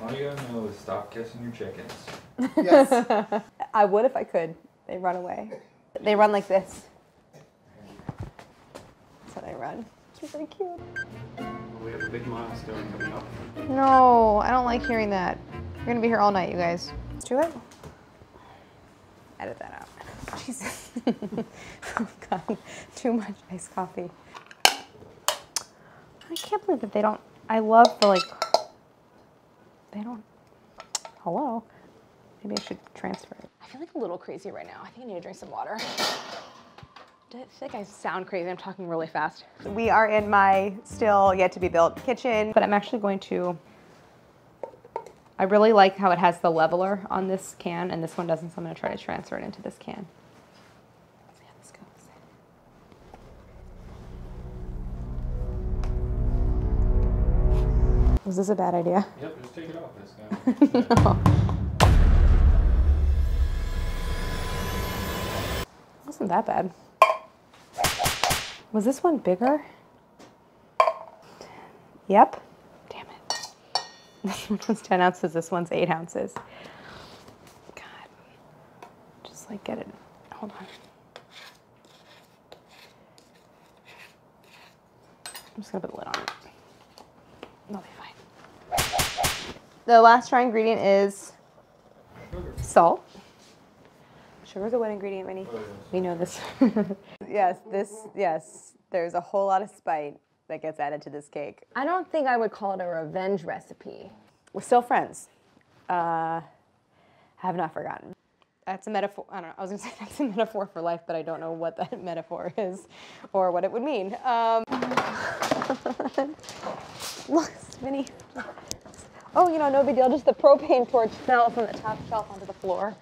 All you gotta know is stop kissing your chickens. Yes. I would if I could. They run away. They run like this. That's how they run. It's really cute. We have a big milestone coming up. No, I don't like hearing that. You're gonna be here all night, you guys. Let's do it. Edit that out. Jesus. Oh God, too much iced coffee. I can't believe that they don't, I love the like, they don't, hello? Maybe I should transfer it. I feel like a little crazy right now. I think I need to drink some water. I feel like I sound crazy. I'm talking really fast. We are in my still yet to be built kitchen, but I'm actually going to, I really like how it has the leveler on this can and this one doesn't, so I'm gonna try to transfer it into this can. Let's see how this goes. Was this a bad idea? Yep, just take it off this guy. No. Wasn't that bad. Was this one bigger? Yep. Damn it. This one was 10 ounces, this one's 8 ounces. God. Just like get it. Hold on. I'm just gonna put the lid on it. They'll be fine. The last dry ingredient is salt. Sugar's a wet ingredient, Minnie. We know this. Yes, there's a whole lot of spite that gets added to this cake. I don't think I would call it a revenge recipe. We're still friends. Have not forgotten. That's a metaphor, I don't know, I was gonna say that's a metaphor for life, but I don't know what that metaphor is or what it would mean. Look, Minnie. Oh, you know, no big deal, just the propane torch fell from the top shelf onto the floor.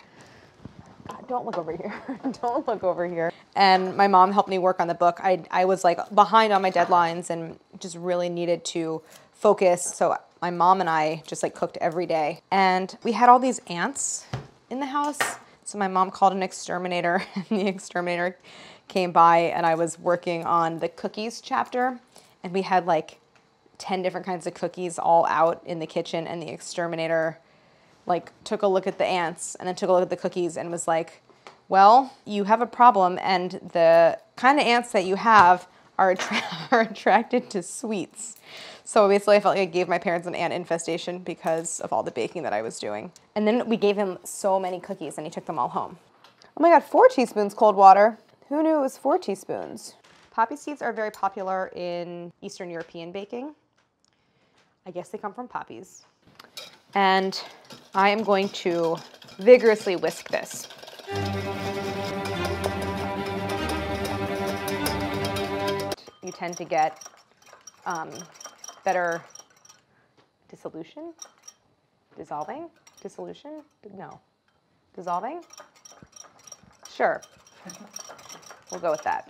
Don't look over here. Don't look over here. And my mom helped me work on the book. I was like behind on my deadlines and just really needed to focus. So my mom and I just like cooked every day. And we had all these ants in the house. So my mom called an exterminator and the exterminator came by and I was working on the cookies chapter. And we had like 10 different kinds of cookies all out in the kitchen and the exterminator like took a look at the ants and then took a look at the cookies and was like, well, you have a problem and the kind of ants that you have are attracted to sweets. So basically I felt like I gave my parents an ant infestation because of all the baking that I was doing. And then we gave him so many cookies and he took them all home. Oh my God, 4 teaspoons cold water. Who knew it was 4 teaspoons? Poppy seeds are very popular in Eastern European baking. I guess they come from poppies. And I am going to vigorously whisk this. You tend to get better dissolution? Dissolving? Dissolution? No. Dissolving? Sure. We'll go with that.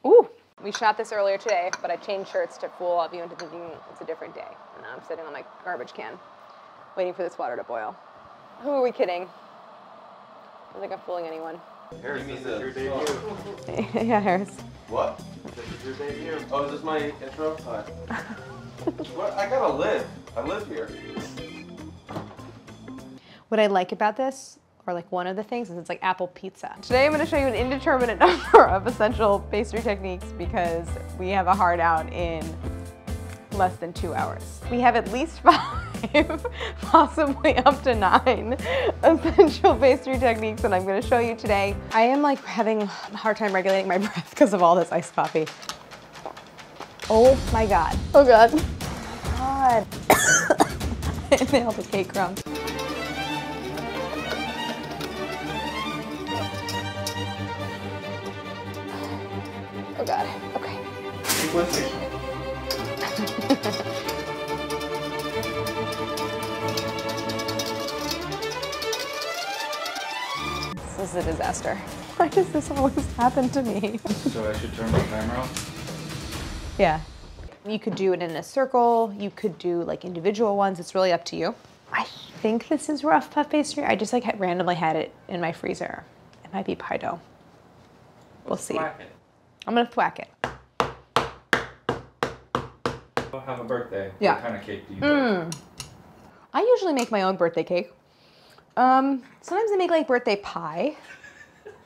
Ooh, we shot this earlier today, but I changed shirts to fool all of you into thinking it's a different day. And now I'm sitting on my garbage can, waiting for this water to boil. Who are we kidding? I don't think I'm fooling anyone. Harris, this is your debut. Yeah, Harris. What? This is your debut. Oh, is this my intro? Hi. What? I gotta live. I live here. What I like about this, or like one of the things, is it's like apple pizza. Today I'm going to show you an indeterminate number of essential pastry techniques because we have a hard out in less than 2 hours. We have at least 5, possibly up to 9 essential pastry techniques that I'm going to show you today. I am like having a hard time regulating my breath because of all this iced coffee. Oh my God. Oh God. Oh my God. I inhaled the cake crumbs. Oh God, okay. Keep whistling. This is a disaster. Why does this always happen to me? So I should turn my camera off? Yeah. You could do it in a circle. You could do like individual ones. It's really up to you. I think this is rough puff pastry. I just like randomly had it in my freezer. It might be pie dough. We'll see. I'm gonna thwack it. We'll have a birthday. Yeah. What kind of cake do you make? I usually make my own birthday cake. Sometimes I make like birthday pie.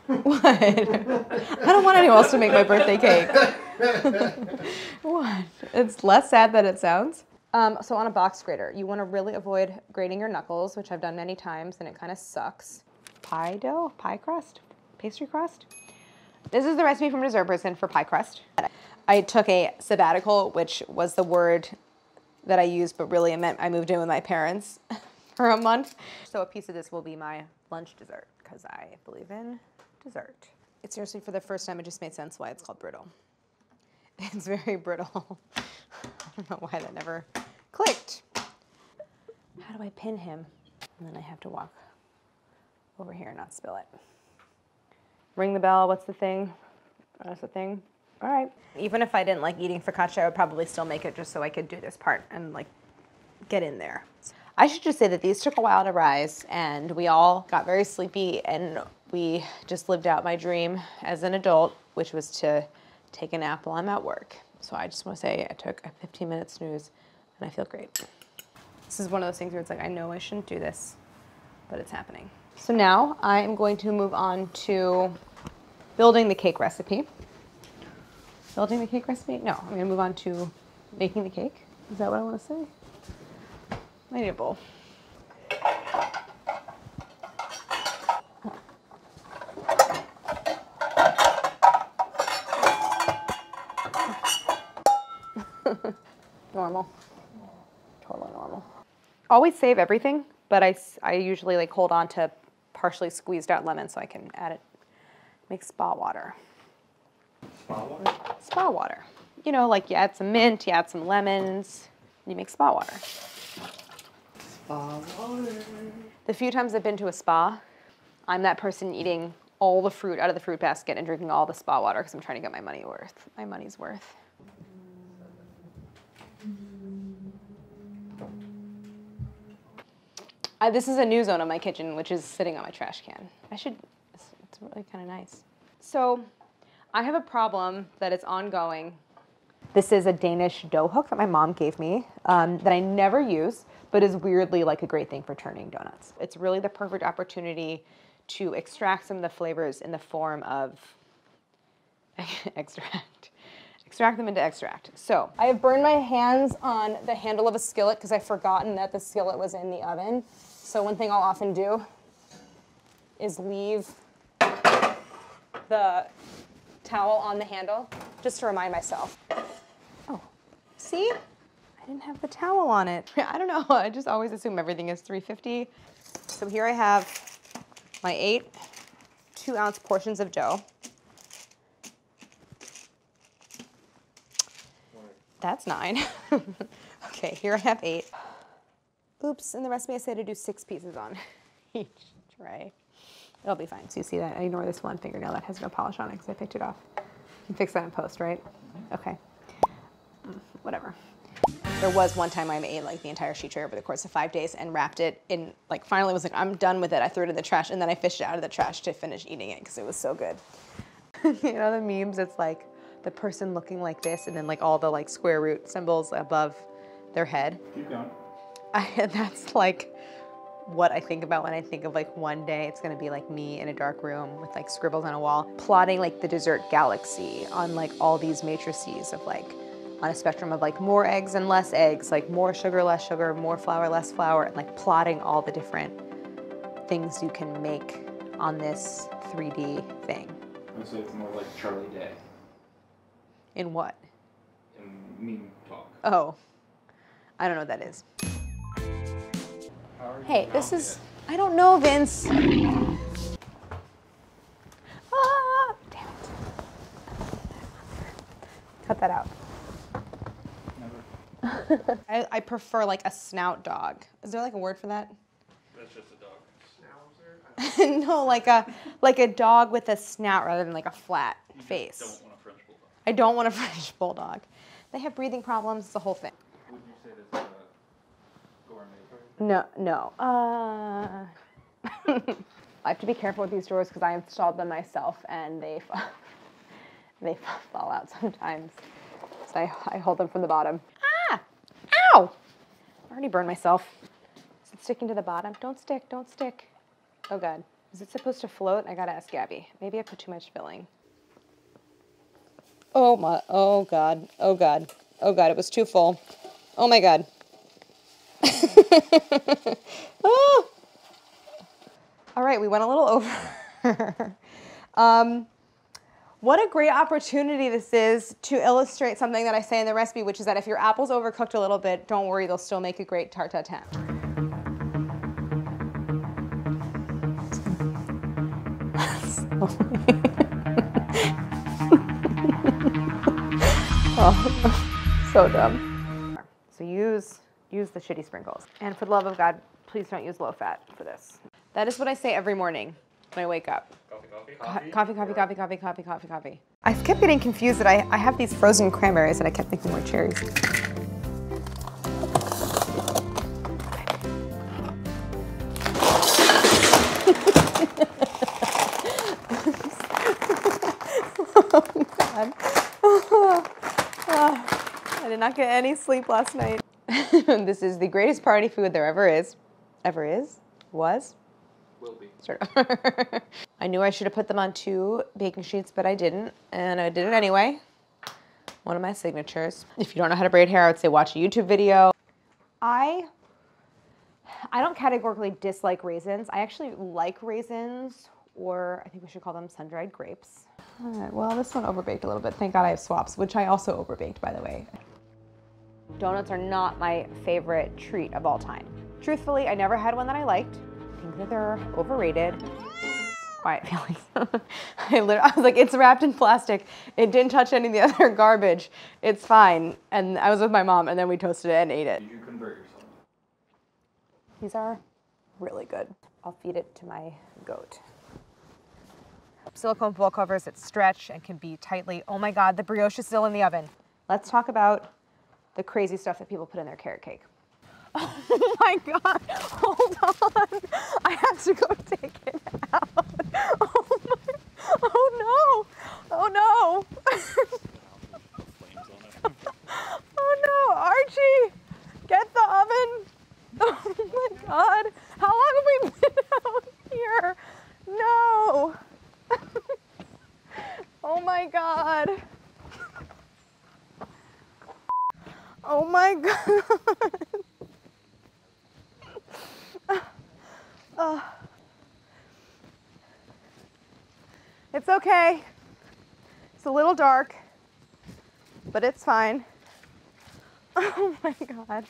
What? I don't want anyone else to make my birthday cake. What? It's less sad than it sounds. So on a box grater, you want to really avoid grating your knuckles, which I've done many times and it kind of sucks. Pie dough, pie crust, pastry crust. This is the recipe from Dessert Person for pie crust. I took a sabbatical, which was the word that I used, but really it meant I moved in with my parents for a month. So a piece of this will be my lunch dessert because I believe in dessert. It's seriously, for the first time, it just made sense why it's called brittle. It's very brittle. I don't know why that never clicked. How do I pin him? And then I have to walk over here and not spill it. Ring the bell, what's the thing? That's the thing. All right. Even if I didn't like eating focaccia, I would probably still make it just so I could do this part and like get in there. I should just say that these took a while to rise and we all got very sleepy and we just lived out my dream as an adult, which was to take a nap while I'm at work. So I just want to say I took a 15-minute snooze and I feel great. This is one of those things where it's like, I know I shouldn't do this, but it's happening. So now I am going to move on to building the cake recipe. Building the cake recipe? No, I'm gonna move on to making the cake. Is that what I want to say? I need a bowl. Normal. Totally normal. Always save everything, but I usually like hold on to partially squeezed out lemon so I can add it. Make spa water. Spa water? Spa water. You know, like you add some mint, you add some lemons, and you make spa water. Spa water. The few times I've been to a spa, I'm that person eating all the fruit out of the fruit basket and drinking all the spa water because I'm trying to get my money's worth. This is a new zone of my kitchen, which is sitting on my trash can. It's really kind of nice. So I have a problem that is ongoing. This is a Danish dough hook that my mom gave me that I never use, but is weirdly like a great thing for turning donuts. It's really the perfect opportunity to extract some of the flavors in the form of extract them into extract. So I have burned my hands on the handle of a skillet because I've forgotten that the skillet was in the oven. So one thing I'll often do is leave the towel on the handle just to remind myself. Oh, see? I didn't have the towel on it. I don't know, I just always assume everything is 350. So here I have my 8 2-ounce portions of dough. That's 9. Okay, here I have 8. Oops, in the recipe I said to do 6 pieces on each tray. It'll be fine. So you see that? I ignore this one fingernail that has no polish on it because I picked it off. You can fix that in post, right? Okay. Whatever. There was one time I made like the entire sheet tray over the course of 5 days and wrapped it in, like finally was like, I'm done with it. I threw it in the trash and then I fished it out of the trash to finish eating it because it was so good. You know the memes? It's like the person looking like this and then like all the like square root symbols above their head. Keep going. That's like what I think about when I think of like one day it's gonna be like me in a dark room with like scribbles on a wall, plotting like the dessert galaxy on like all these matrices of like, on a spectrum of like more eggs and less eggs, like more sugar, less sugar, more flour, less flour, and like plotting all the different things you can make on this 3D thing. So it's more like Charlie Day. In what? In meme talk. Oh, I don't know what that is. Hey, this is, I don't know, Vince. Ah, damn it. Cut that out. Never. I prefer like a snout dog. Is there like a word for that? That's just a dog. Schnauzer? No, like a dog with a snout rather than like a flat face. Don't want a French bulldog. I don't want a French bulldog. They have breathing problems, it's the whole thing. Would you say this is a gourmet bird? No. I have to be careful with these drawers because I installed them myself and They fall out sometimes. So I hold them from the bottom. Ah! Ow! I already burned myself. Is it sticking to the bottom? Don't stick, don't stick. Oh God. Is it supposed to float? I gotta ask Gabby. Maybe I put too much filling. Oh my, oh God, oh God, oh God, it was too full. Oh my God. Oh. All right, we went a little over. What a great opportunity this is to illustrate something that I say in the recipe, which is that if your apple's overcooked a little bit, don't worry, they'll still make a great tarte tatin. Oh, so dumb. So use the shitty sprinkles. And for the love of God, please don't use low fat for this. That is what I say every morning when I wake up. Coffee. I kept getting confused that I have these frozen cranberries and I kept thinking more cherries. Oh God. I did not get any sleep last night. This is the greatest party food there ever is. Ever is? Was? Will be. Sort of. I knew I should have put them on 2 baking sheets, but I didn't, and I did it anyway. One of my signatures. If you don't know how to braid hair, I would say watch a YouTube video. I don't categorically dislike raisins. I actually like raisins, or I think we should call them sun-dried grapes. All right, well, this one overbaked a little bit. Thank God I have swaps, which I also overbaked, by the way. Donuts are not my favorite treat of all time. Truthfully, I never had one that I liked. I think that they're overrated. Quiet feelings. I was like, it's wrapped in plastic. It didn't touch any of the other garbage. It's fine. And I was with my mom, and then we toasted it and ate it. You convert yourself. These are really good. I'll feed it to my goat. Silicone bowl covers that stretch and can be tightly. Oh my God, the brioche is still in the oven. Let's talk about the crazy stuff that people put in their carrot cake. Oh my God, hold on. I have to go take it out. Oh no. Oh no, Archie, get the oven. Oh my God, how long have we been out here? No. Oh my God. Oh my God. It's okay. It's a little dark, but it's fine. Oh my God.